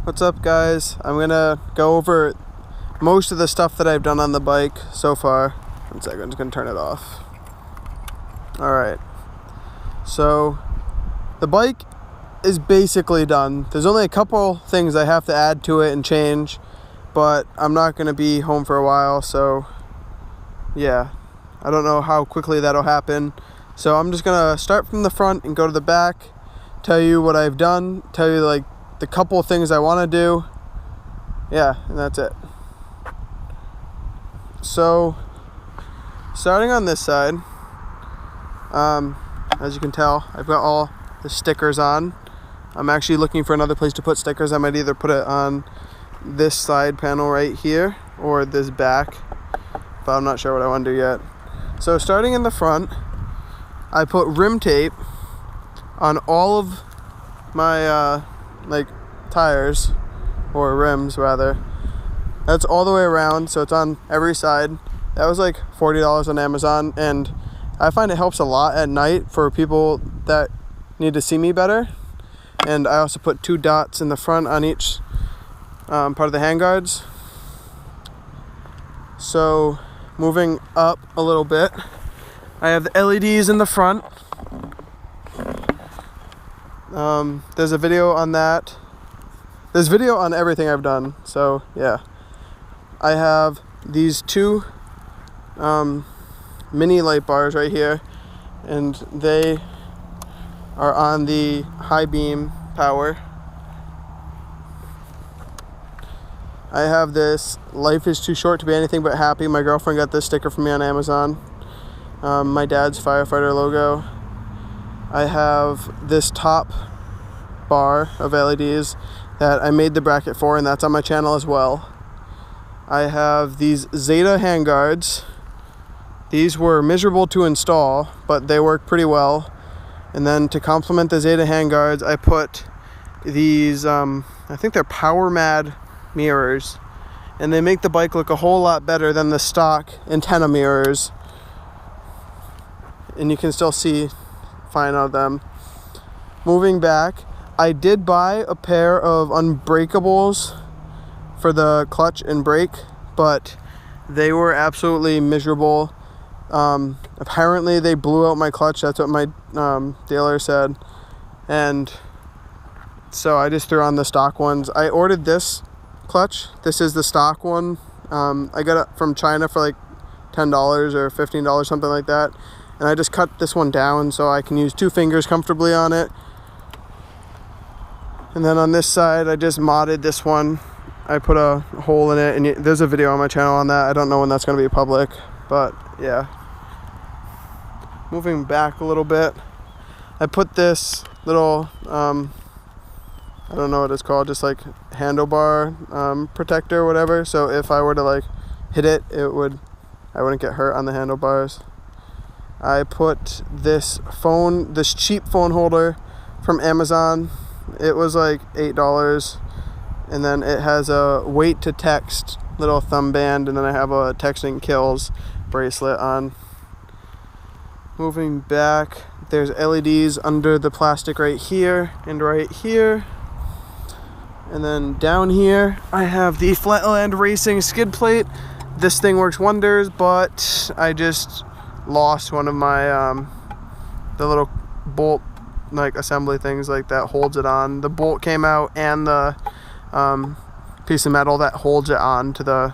What's up, guys? I'm gonna go over most of the stuff that I've done on the bike so far. 1 second, I'm just gonna turn it off. Alright, so the bike is basically done. There's only a couple things I have to add to it and change, but I'm not gonna be home for a while, so yeah, I don't know how quickly that'll happen. So I'm just gonna start from the front and go to the back, tell you what I've done, tell you like the couple of things I want to do. Yeah, and that's it. So starting on this side, as you can tell, I've got all the stickers on. I'm actually looking for another place to put stickers. I might either put it on this side panel right here or this back, but I'm not sure what I want to do yet. So starting in the front, I put rim tape on all of my like tires, or rims rather. That's all the way around, so it's on every side. That was like $40 on Amazon, and I find it helps a lot at night for people that need to see me better. And I also put 2 dots in the front on each part of the handguards. So moving up a little bit, I have the LEDs in the front. There's a video on that. There's video on everything I've done, so yeah. I have these 2 mini light bars right here, and they are on the high beam power. I have this "Life is too short to be anything but happy." My girlfriend got this sticker for me on Amazon. My dad's firefighter logo. I have this top bar of LEDs that I made the bracket for, and that's on my channel as well. I have these Zeta Handguards. These were miserable to install, but they work pretty well. And then to complement the Zeta Handguards, I put these, I think they're Power Mad mirrors, and they make the bike look a whole lot better than the stock antenna mirrors. And you can still see fine out of them. Moving back, I did buy a pair of unbreakables for the clutch and brake, but they were absolutely miserable. Apparently they blew out my clutch. That's what my dealer said, and so I just threw on the stock ones. I ordered this clutch. This is the stock one. I got it from China for like $10 or $15, something like that, and I just cut this one down so I can use 2 fingers comfortably on it. And then on this side, I just modded this one. I put a hole in it, and there's a video on my channel on that. I don't know when that's going to be public, but yeah. Moving back a little bit, I put this little, I don't know what it's called, just like handlebar protector or whatever. So if I were to like hit it, I wouldn't get hurt on the handlebars. I put this cheap phone holder from Amazon. It was like $8, and then it has a wait to text little thumb band, and then I have a texting kills bracelet on. Moving back, there's LEDs under the plastic right here and right here. And then down here, I have the Flatland Racing skid plate. This thing works wonders, but I just lost one of my the little bolt like assembly things like that holds it on. The bolt came out, and the piece of metal that holds it on to the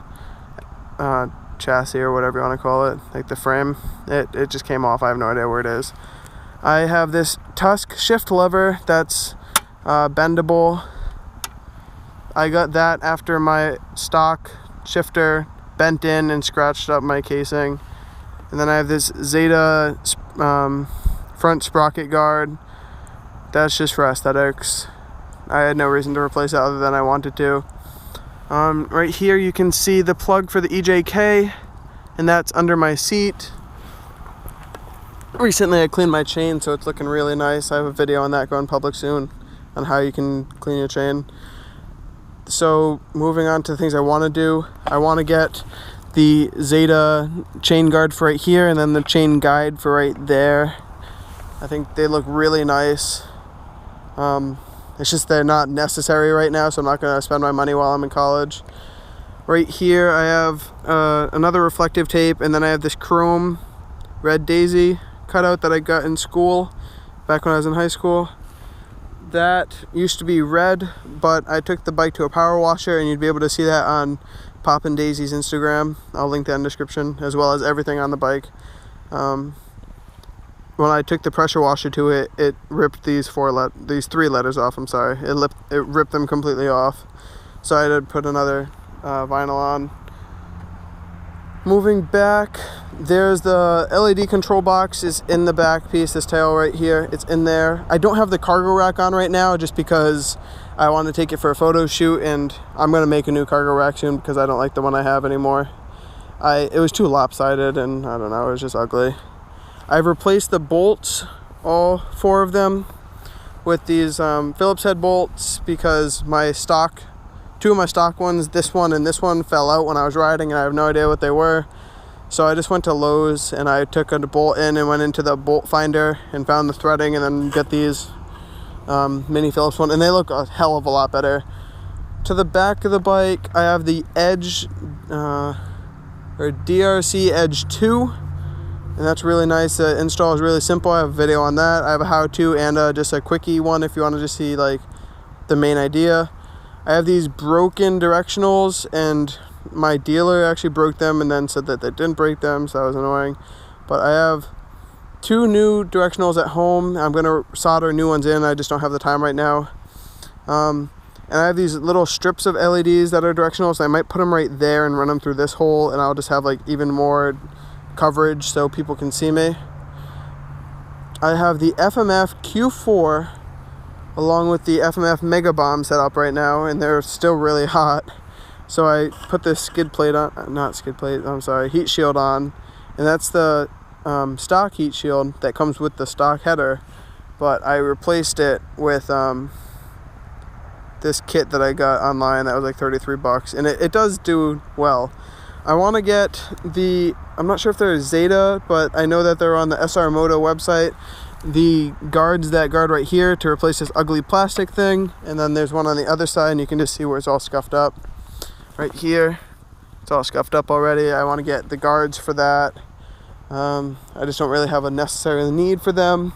chassis or whatever you want to call it, like the frame, it just came off. I have no idea where it is. I have this Tusk shift lever that's bendable. I got that after my stock shifter bent in and scratched up my casing. And then I have this Zeta front Sprocket Guard. That's just for aesthetics. I had no reason to replace it other than I wanted to. Right here you can see the plug for the EJK, and that's under my seat. Recently I cleaned my chain, so it's looking really nice. I have a video on that going public soon on how you can clean your chain. So moving on to the things I want to do, I want to get the Zeta chain guard for right here, and then the chain guide for right there. I think they look really nice. It's just they're not necessary right now, so I'm not going to spend my money while I'm in college. Right here I have another reflective tape, and then I have this chrome red daisy cutout that I got in school back when I was in high school. That used to be red, but I took the bike to a power washer, and you'd be able to see that on Poppin' Daisy's Instagram. I'll link that in the description, as well as everything on the bike. When I took the pressure washer to it, it ripped these 3 letters off. I'm sorry, it ripped them completely off. So I had to put another vinyl on. Moving back, there's the LED control box is in the back piece, this tail right here, it's in there. I don't have the cargo rack on right now just because I want to take it for a photo shoot, and I'm going to make a new cargo rack soon because I don't like the one I have anymore. It was too lopsided, and I don't know, it was just ugly. I've replaced the bolts, all 4 of them, with these Phillips head bolts because my stock, 2 of my stock ones, this one and this one, fell out when I was riding, and I have no idea what they were. So I just went to Lowe's and I took a bolt in and went into the bolt finder and found the threading, and then get these mini Phillips one, and they look a hell of a lot better. To the back of the bike, I have the Edge, or DRC Edge 2. And that's really nice. The install is really simple. I have a video on that. I have a how-to and just a quickie one if you want to just see like the main idea. I have these broken directionals, and my dealer actually broke them and then said that they didn't break them, so that was annoying. But I have 2 new directionals at home. I'm going to solder new ones in. I just don't have the time right now. And I have these little strips of LEDs that are directional, so I might put them right there and run them through this hole, and I'll just have like even more coverage so people can see me. I have the FMF Q4 along with the FMF MegaBomb set up right now, and they're still really hot. So I put this heat shield on, and that's the stock heat shield that comes with the stock header, but I replaced it with this kit that I got online that was like 33 bucks, and it does do well. I want to get I'm not sure if they're Zeta, but I know that they're on the SR Moto website, the guards that guard right here to replace this ugly plastic thing, and then there's one on the other side, and you can just see where it's all scuffed up. Right here, it's all scuffed up already. I want to get the guards for that. I just don't really have a necessary need for them.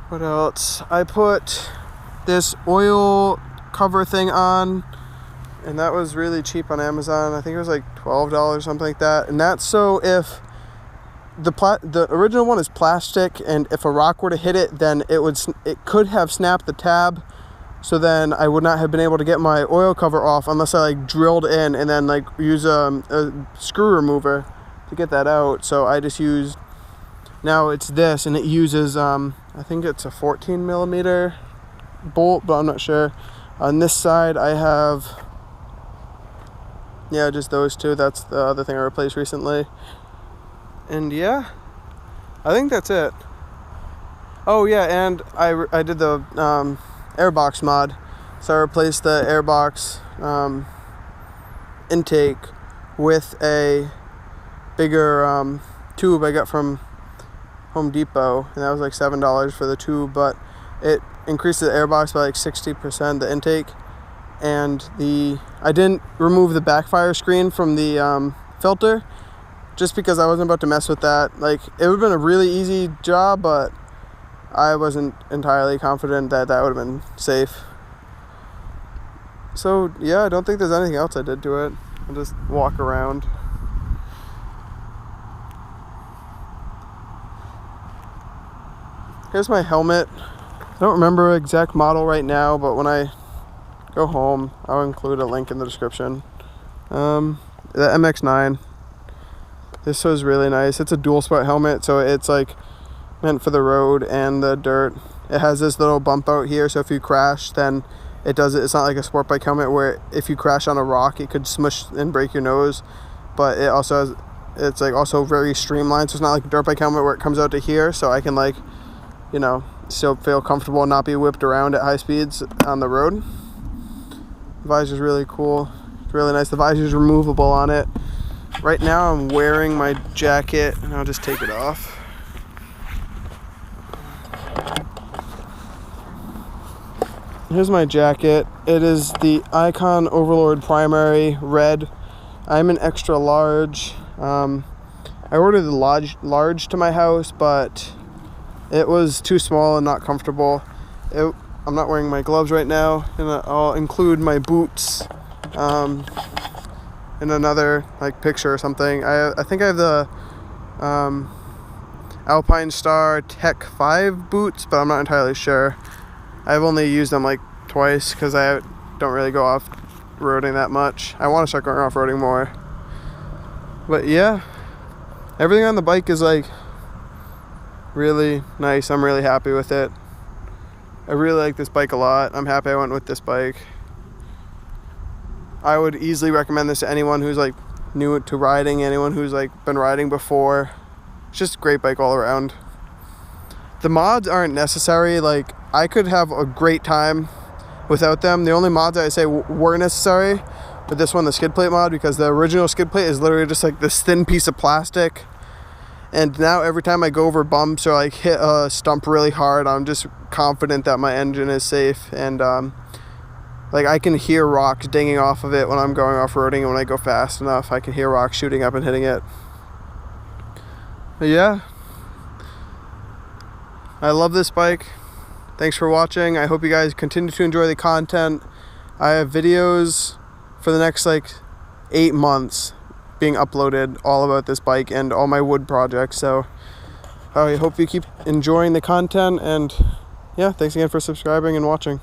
What else? I put this oil cover thing on, and that was really cheap on Amazon. I think it was like $12, something like that. And that's so if the original one is plastic, and if a rock were to hit it, then it could have snapped the tab. So then I would not have been able to get my oil cover off unless I like drilled in and then like use a screw remover to get that out. So I just used, now it's this, and it uses I think it's a 14 millimeter bolt, but I'm not sure. On this side I have, yeah, just those 2. That's the other thing I replaced recently. And yeah, I think that's it. Oh yeah, and I did the airbox mod. So I replaced the airbox intake with a bigger tube I got from Home Depot, and that was like $7 for the tube, but it increased the airbox by like 60%, the intake. And I didn't remove the backfire screen from the filter just because I wasn't about to mess with that. Like, it would have been a really easy job, but I wasn't entirely confident that that would have been safe. So yeah, I don't think there's anything else I did to it. I'll just walk around. Here's my helmet. I don't remember exact model right now, but when I go home, I'll include a link in the description. The MX9. This was really nice. It's a dual spot helmet, so it's like meant for the road and the dirt. It has this little bump out here, so if you crash, then it's not like a sport bike helmet where if you crash on a rock, it could smush and break your nose. But it also has, it's like also very streamlined, so it's not like a dirt bike helmet where it comes out to here, so I can like, you know, still feel comfortable and not be whipped around at high speeds on the road. The visor's really cool. It's really nice. The visor's removable on it. Right now I'm wearing my jacket, and I'll just take it off. here's my jacket. It is the Icon Overlord Primary Red. I'm an extra large. I ordered the large to my house, but it was too small and not comfortable. I'm not wearing my gloves right now, and I'll include my boots in another like picture or something. I think I have the Alpine Star Tech 5 boots, but I'm not entirely sure. I've only used them like twice because I don't really go off-roading that much. I want to start going off-roading more. But yeah, everything on the bike is like really nice. I'm really happy with it. I really like this bike a lot. I'm happy I went with this bike. I would easily recommend this to anyone who's like new to riding, anyone who's like been riding before. It's just a great bike all around. The mods aren't necessary. Like, I could have a great time without them. The only mods I say were necessary with this one, the skid plate mod, because the original skid plate is literally just like this thin piece of plastic. And now every time I go over bumps or like hit a stump really hard, I'm just confident that my engine is safe. And like, I can hear rocks dinging off of it when I'm going off-roading, and when I go fast enough, I can hear rocks shooting up and hitting it. But yeah, I love this bike. Thanks for watching. I hope you guys continue to enjoy the content. I have videos for the next like 8 months being uploaded all about this bike and all my wood projects. So I hope you keep enjoying the content, and yeah, thanks again for subscribing and watching.